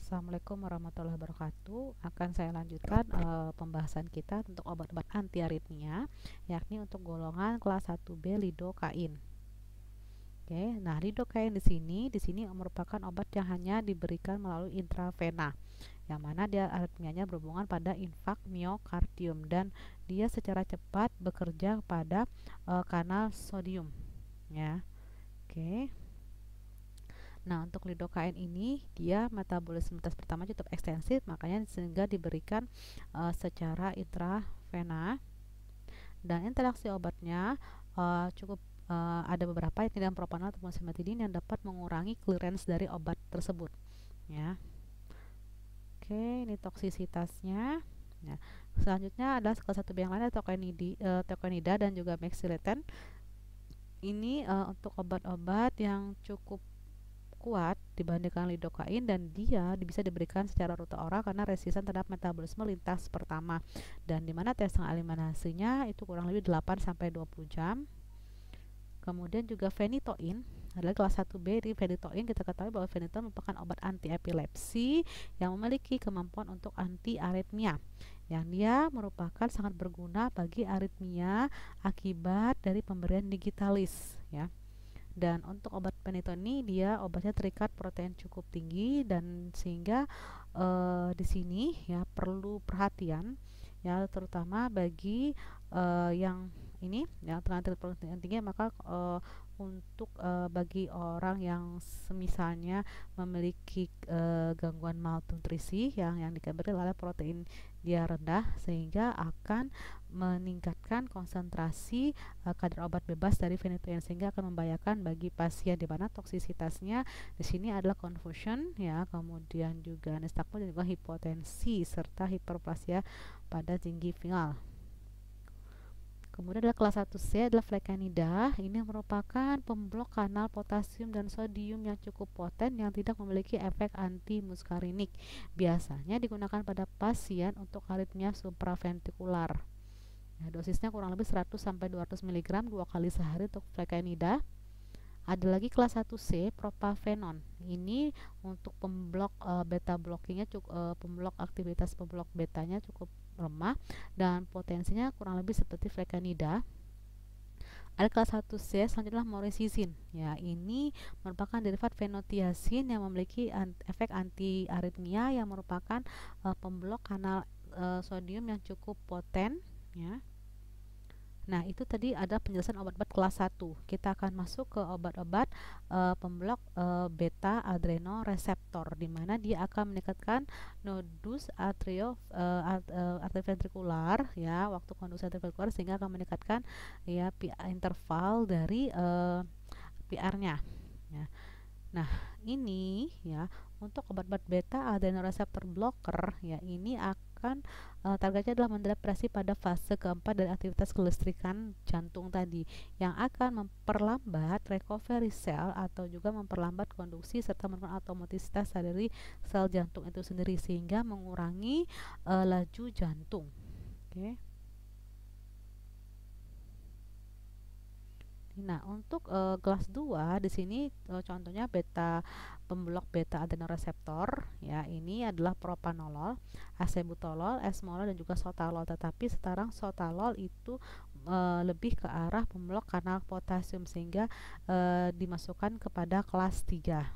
Assalamualaikum warahmatullahi wabarakatuh. Akan saya lanjutkan pembahasan kita untuk obat-obat anti aritmia, yakni untuk golongan kelas 1B lidokain. Oke, nah lidokain di sini merupakan obat yang hanya diberikan melalui intravena, yang mana dia aritmianya berhubungan pada infak miokardium dan dia secara cepat bekerja pada kanal sodium, ya. Oke. Nah, untuk lidokain ini dia metabolismenya pertama cukup ekstensif, makanya sehingga diberikan secara intravena, dan interaksi obatnya cukup ada beberapa yakni propanol ataupun simetidin yang dapat mengurangi clearance dari obat tersebut, ya. Oke, ini toksisitasnya. Nah, selanjutnya adalah kelas 1B yang lain, tokoinida dan juga mexiletin. Ini untuk obat-obat yang cukup kuat dibandingkan lidokain, dan dia bisa diberikan secara rute oral karena resisten terhadap metabolisme lintas pertama, dan dimana testing eliminasinya itu kurang lebih 8-20 jam. Kemudian juga phenytoin adalah kelas 1B. Di phenytoin kita ketahui bahwa phenytoin merupakan obat anti epilepsi yang memiliki kemampuan untuk anti aritmia, yang dia merupakan sangat berguna bagi aritmia akibat dari pemberian digitalis, ya. Dan untuk obat phenytoin ini dia obatnya terikat protein cukup tinggi, dan sehingga di sini ya perlu perhatian, ya, terutama bagi yang ini yang terikat protein tinggi, maka untuk bagi orang yang semisalnya memiliki gangguan malnutrisi yang dikabarkan oleh protein dia rendah, sehingga akan meningkatkan konsentrasi kadar obat bebas dari phenytoin, sehingga akan membahayakan bagi pasien, di mana toksisitasnya di sini adalah confusion, ya, kemudian juga nistagmus dan juga hipotensi serta hiperplasia pada gingival. Kemudian adalah kelas 1C adalah flecainida. Ini merupakan pemblok kanal potasium dan sodium yang cukup poten yang tidak memiliki efek anti-muskarinik. Biasanya digunakan pada pasien untuk aritmia supraventikular. Ya, dosisnya kurang lebih 100-200 mg 2 kali sehari untuk flecainida. Ada lagi kelas 1C propafenon. Ini untuk pemblok beta blockingnya pemblok aktivitas pemblok betanya cukup lemah dan potensinya kurang lebih seperti flecainida. Ada kelas 1C selanjutnya morisizin. Ya, ini merupakan derivat fenotiazin yang memiliki efek anti aritmia yang merupakan pemblok kanal sodium yang cukup poten, ya. Nah, itu tadi ada penjelasan obat-obat kelas 1. Kita akan masuk ke obat-obat pemblok beta adrenoreseptor, di mana dia akan meningkatkan nodus arterioventrikular, ya, waktu konduksi arterioventrikular, sehingga akan meningkatkan, ya, interval dari PR-nya, ya. Nah, ini, ya, untuk obat-obat beta adrenoreseptor blocker, ya, ini akan targetnya adalah mendepresi pada fase keempat dari aktivitas kelistrikan jantung tadi, yang akan memperlambat recovery sel atau juga memperlambat konduksi serta menurunkan otomatisitas dari sel jantung itu sendiri, sehingga mengurangi laju jantung. Oke. Nah, untuk kelas 2 di sini contohnya pemblok beta adrenoreseptor, ya, ini adalah propanolol, acebutolol, esmolol dan juga sotalol. Tetapi sekarang sotalol itu lebih ke arah pemblok kanal potasium, sehingga dimasukkan kepada kelas 3.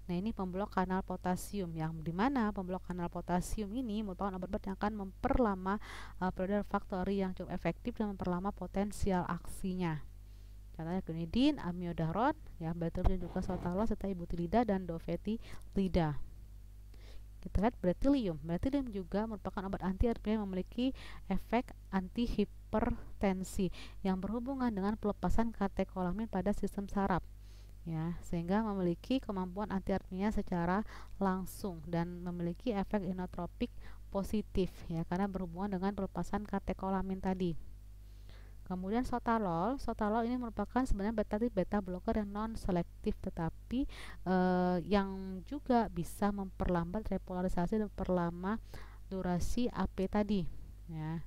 Nah, ini pemblok kanal potasium, yang dimana pemblok kanal potasium ini merupakan obat-obat yang akan memperlama periode refraktori yang cukup efektif dan memperlama potensial aksinya. Contohnya quinidin, amiodaron, ya, dan juga sotalol serta ibutilida dan dofetilida. Kita lihat beretium. Beretium juga merupakan obat anti aritmia yang memiliki efek anti hipertensi yang berhubungan dengan pelepasan katekolamin pada sistem saraf, ya, sehingga memiliki kemampuan anti aritmia secara langsung dan memiliki efek inotropik positif, ya, karena berhubungan dengan pelepasan katekolamin tadi. Kemudian sotalol ini merupakan sebenarnya beta blocker yang non selektif, tetapi yang juga bisa memperlambat repolarisasi dan memperlama durasi AP tadi, ya.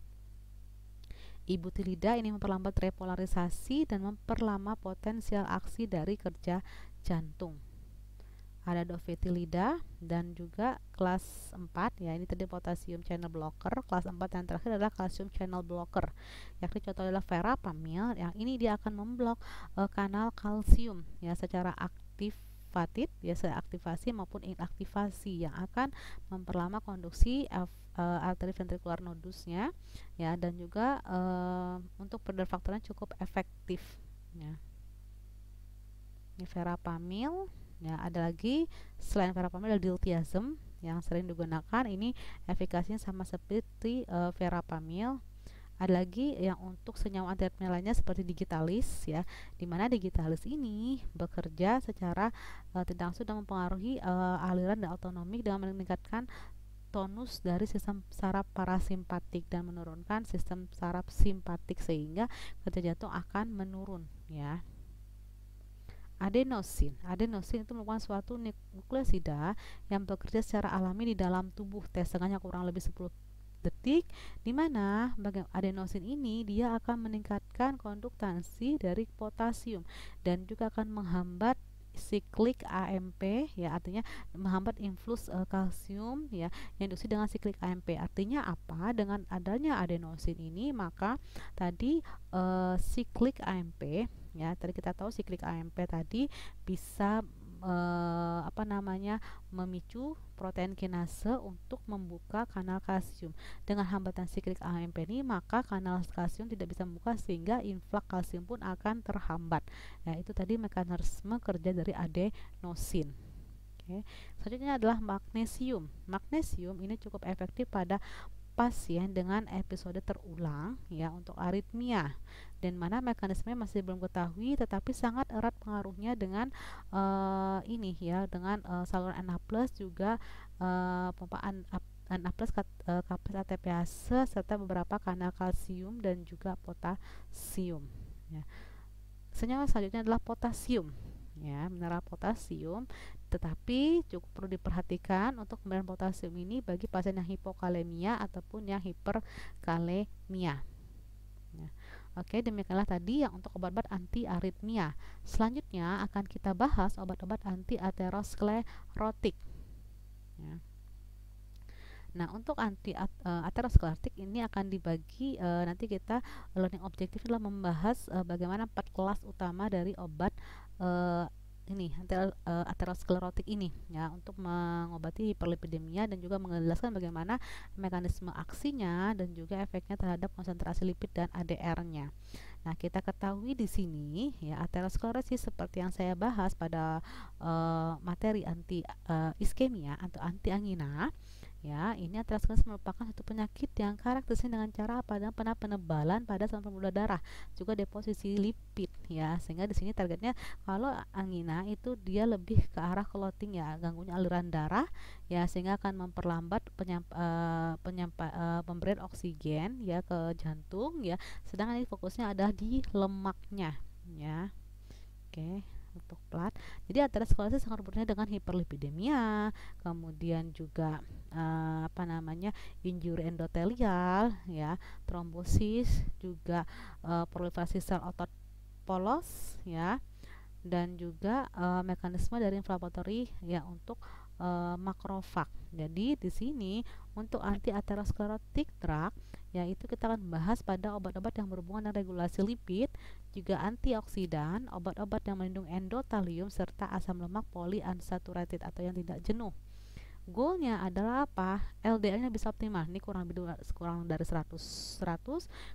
Ibutilida ini memperlambat repolarisasi dan memperlama potensial aksi dari kerja jantung. ada dovetilida, dan juga kelas 4 ya, ini tadi potasium channel blocker. Kelas 4 yang terakhir adalah kalsium channel blocker, yakni contoh adalah verapamil, yang ini dia akan memblok kanal kalsium ya secara aktivatif ya, aktivasi maupun inaktivasi, yang akan memperlama konduksi arteri ventrikular nodusnya ya, dan juga untuk faktornya cukup efektif ya. Ini verapamil ya. Ada lagi selain verapamil ada diltiazem yang sering digunakan, ini efikasinya sama seperti verapamil. Ada lagi yang untuk senyawa antiaritmia lainnya seperti digitalis ya, dimana digitalis ini bekerja secara tidak langsung dan mempengaruhi aliran dan autonomik dengan meningkatkan tonus dari sistem saraf parasimpatik dan menurunkan sistem saraf simpatik, sehingga kerja jantung akan menurun ya. Adenosin itu merupakan suatu nukleosida yang bekerja secara alami di dalam tubuh. Tes tengahnya kurang lebih 10 detik, di mana adenosin ini dia akan meningkatkan konduktansi dari potasium dan juga akan menghambat siklik AMP ya, artinya menghambat influx kalsium ya yang diisi dengan siklik AMP. Artinya apa? Dengan adanya adenosin ini, maka tadi siklik AMP ya, tadi kita tahu siklik AMP tadi bisa memicu protein kinase untuk membuka kanal kalsium. Dengan hambatan siklik AMP ini, maka kanal kalsium tidak bisa membuka, sehingga influx kalsium pun akan terhambat. Nah, itu tadi mekanisme kerja dari adenosin. Oke. Selanjutnya adalah magnesium. Magnesium ini cukup efektif pada pasien dengan episode terulang ya untuk aritmia, dan mana mekanismenya masih belum ketahui, tetapi sangat erat pengaruhnya dengan ini ya, dengan saluran Na+ juga pompa Na+ kapasitas ATPase serta beberapa kanal kalsium dan juga potasium ya. Senyawa selanjutnya adalah potasium ya, mineral potasium, tetapi cukup perlu diperhatikan untuk pemberian potasium ini bagi pasien yang hipokalemia ataupun yang hiperkalemia ya. Oke, demikianlah tadi yang untuk obat-obat anti aritmia. Selanjutnya akan kita bahas obat-obat anti aterosklerotik ya. Nah, untuk anti aterosklerotik ini akan dibagi, nanti kita learning objektif adalah membahas bagaimana 4 kelas utama dari obat ini aterosklerotik ini ya, untuk mengobati hiperlipidemia dan juga menjelaskan bagaimana mekanisme aksinya dan juga efeknya terhadap konsentrasi lipid dan ADR-nya. Nah, kita ketahui di sini ya, aterosklerosis seperti yang saya bahas pada materi anti iskemia atau anti angina ya, ini aterosklerosis merupakan satu penyakit yang karakteristik dengan cara pada penebalan pada saluran pembuluh darah, juga deposisi lipid ya, sehingga di sini targetnya kalau angina itu dia lebih ke arah clotting ya, gangguan aliran darah ya, sehingga akan memperlambat pemberian oksigen ya ke jantung ya, sedangkan ini fokusnya ada di lemaknya ya. Oke. Untuk plat, jadi aterosklerosis sangat berhubungan dengan hiperlipidemia, kemudian juga injuri endotelial ya, trombosis, juga proliferasi sel otot polos ya, dan juga mekanisme dari inflamatori ya untuk makrofag. Jadi di sini untuk anti aterosklerotik drug yaitu kita akan bahas pada obat-obat yang berhubungan dengan regulasi lipid, juga antioksidan, obat-obat yang melindungi endotelium, serta asam lemak polyunsaturated atau yang tidak jenuh. Goalnya adalah apa? LDL-nya bisa optimal. Ini kurang dari 100,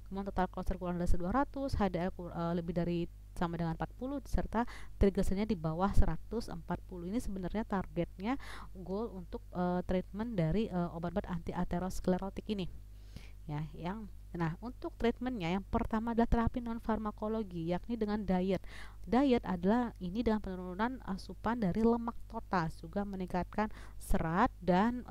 kemudian total kolesterol kurang dari 200, HDL lebih dari sama dengan 40, serta triglyceride di bawah 140. Ini sebenarnya targetnya goal untuk treatment dari obat-obat anti aterosklerotik ini. Ya, nah, untuk treatmentnya yang pertama adalah terapi non farmakologi, yakni dengan diet. Diet adalah ini dengan penurunan asupan dari lemak total, juga meningkatkan serat dan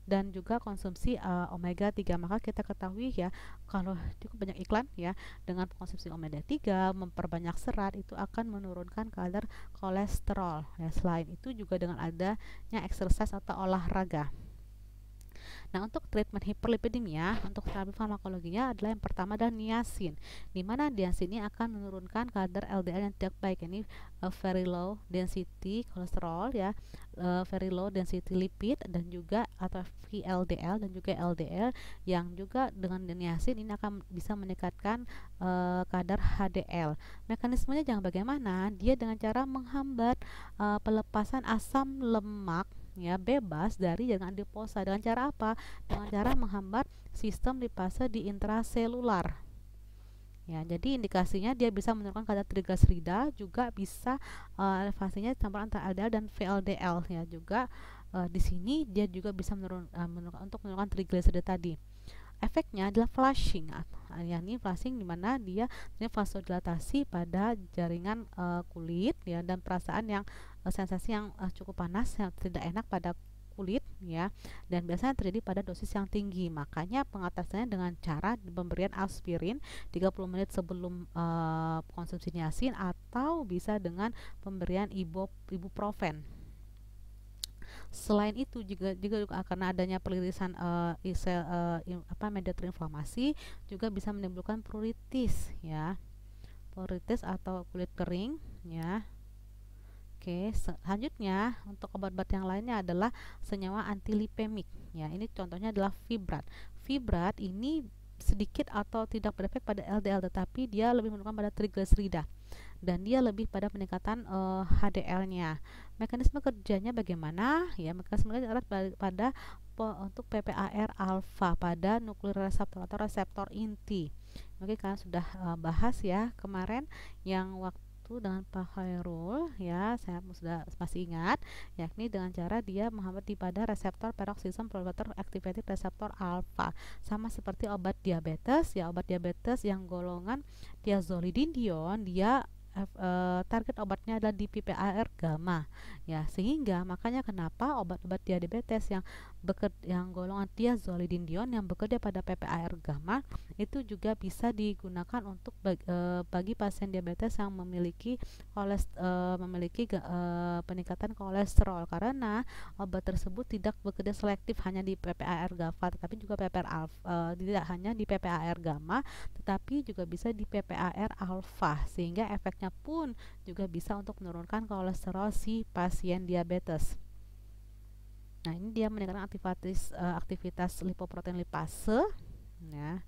dan juga konsumsi omega 3. Maka kita ketahui ya, kalau cukup banyak iklan ya, dengan konsumsi omega 3 memperbanyak serat itu akan menurunkan kadar kolesterol ya. Selain itu juga dengan adanya exercise atau olahraga. Nah, untuk treatment hiperlipidemia, untuk terapi farmakologinya adalah yang pertama adalah niacin, di mana niacin ini akan menurunkan kadar LDL yang tidak baik, ini very low density kolesterol ya, very low density lipid dan juga atau VLDL dan juga LDL, yang juga dengan niacin ini akan bisa meningkatkan kadar HDL. Mekanismenya jangan bagaimana? Dia dengan cara menghambat pelepasan asam lemak ya bebas dari jaringan adiposa. Dengan cara apa? Dengan cara menghambat sistem lipase di intraselular. Ya, jadi indikasinya dia bisa menurunkan kadar trigliserida, juga bisa elevasinya campuran antara LDL dan VLDL ya. Juga di sini dia juga bisa untuk menurunkan trigliserida tadi. Efeknya adalah flushing, yakni flushing di mana dia vasodilatasi pada jaringan kulit ya, dan perasaan yang sensasi yang cukup panas yang tidak enak pada kulit ya, dan biasanya terjadi pada dosis yang tinggi. Makanya pengatasannya dengan cara pemberian aspirin 30 menit sebelum konsumsi niacin, atau bisa dengan pemberian ibuprofen. Selain itu juga karena adanya peririsan mediator inflamasi juga bisa menimbulkan pruritus ya, pruritus atau kulit kering ya. Oke, selanjutnya untuk obat-obat yang lainnya adalah senyawa antilipemik ya. Ini contohnya adalah Fibrat. Fibrat ini sedikit atau tidak berefek pada LDL, tetapi dia lebih menurunkan pada trigliserida dan dia lebih pada peningkatan HDL-nya. Mekanisme kerjanya bagaimana? Ya, mekanisme kerjanya pada untuk PPAR alfa pada nuklear reseptor atau reseptor inti. Oke, kalian sudah bahas ya kemarin yang waktu dengan Pak Khairul ya, saya sudah masih ingat, yakni dengan cara dia menghambat pada reseptor peroxisome proliferator activated reseptor alpha, sama seperti obat diabetes ya. Obat diabetes yang golongan thiazolidinedion, dia target obatnya adalah di PPAR gamma ya, sehingga makanya kenapa obat-obat diabetes yang golongan thiazolidinedion yang bekerja pada PPAR gamma itu juga bisa digunakan untuk bagi pasien diabetes yang memiliki peningkatan kolesterol, karena obat tersebut tidak bekerja selektif hanya di PPAR GABA, tetapi juga PPAR alpha, tidak hanya di PPAR gamma tetapi juga bisa di PPAR alfa, sehingga efeknya pun juga bisa untuk menurunkan kolesterol si pasien diabetes. Nah, ini dia meningkatkan aktivitas lipoprotein lipase ya.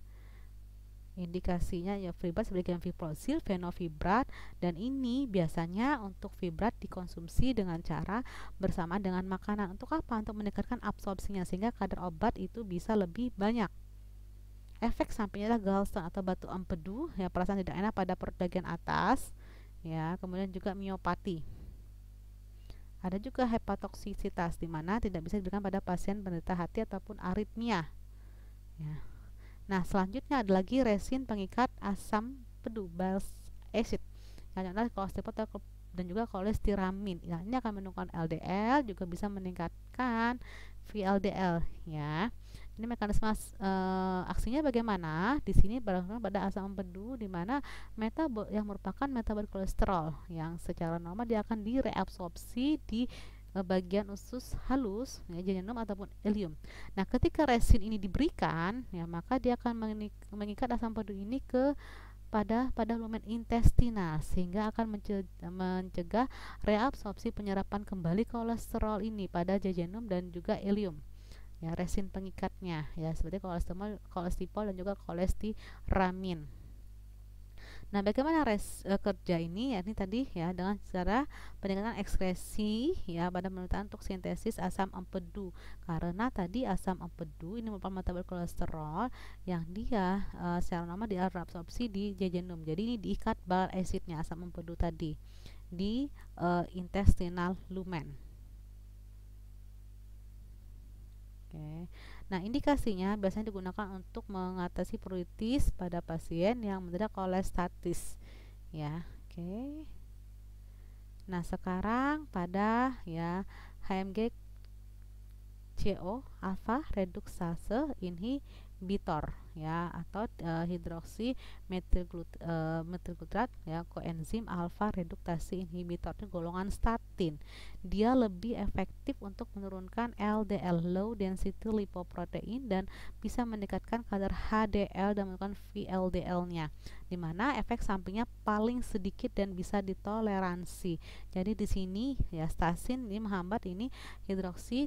Indikasinya ya Fibrat sebagai Fibrozil, Fenofibrat, dan ini biasanya untuk Fibrat dikonsumsi dengan cara bersama dengan makanan. Untuk apa? Untuk meningkatkan absorpsinya sehingga kadar obat itu bisa lebih banyak. Efek sampingnya adalah gallstone atau batu empedu ya, perasaan tidak enak pada perut bagian atas ya, kemudian juga miopati. Ada juga hepatotoksisitas di mana tidak bisa diberikan pada pasien penderita hati ataupun aritmia ya. Nah, selanjutnya ada lagi resin pengikat asam pedu, bile acid, yang adalah kolesterol dan juga kolestiramin. Nah, ini akan menurunkan LDL, juga bisa meningkatkan VLDL ya. Ini mekanisme aksinya bagaimana? Di sini berdasarkan pada asam empedu, di mana yang merupakan metabolit kolesterol yang secara normal dia akan direabsorpsi di bagian usus halus ya, jejunum ataupun ileum. Nah, ketika resin ini diberikan ya, maka dia akan mengikat asam empedu ini pada lumen intestinal, sehingga akan mencegah reabsorpsi penyerapan kembali kolesterol ini pada jejunum dan juga ileum ya, resin pengikatnya ya, seperti kolesterol dan juga kolestiramin. Nah, bagaimana kerja ini? Ya, ini tadi ya dengan cara peningkatan ekskresi ya pada pemerintahan untuk sintesis asam empedu, karena tadi asam empedu ini merupakan metabolit kolesterol yang dia secara normal diabsorpsi di jejunum. Jadi ini diikat bile acidnya asam empedu tadi di intestinal lumen. Oke. Nah, indikasinya biasanya digunakan untuk mengatasi pruritus pada pasien yang menderita kolestatis ya. Oke. Nah, sekarang pada ya HMG CO alpha reduksase inhibitor ya, atau hidroksi metilglutrat ya, koenzim alpha reduktase inhibitor, itu golongan STAT statin. Dia lebih efektif untuk menurunkan LDL, low density lipoprotein, dan bisa meningkatkan kadar HDL dan menurunkan VLDL-nya, di mana efek sampingnya paling sedikit dan bisa ditoleransi. Jadi di sini ya statin ini menghambat ini hidroksi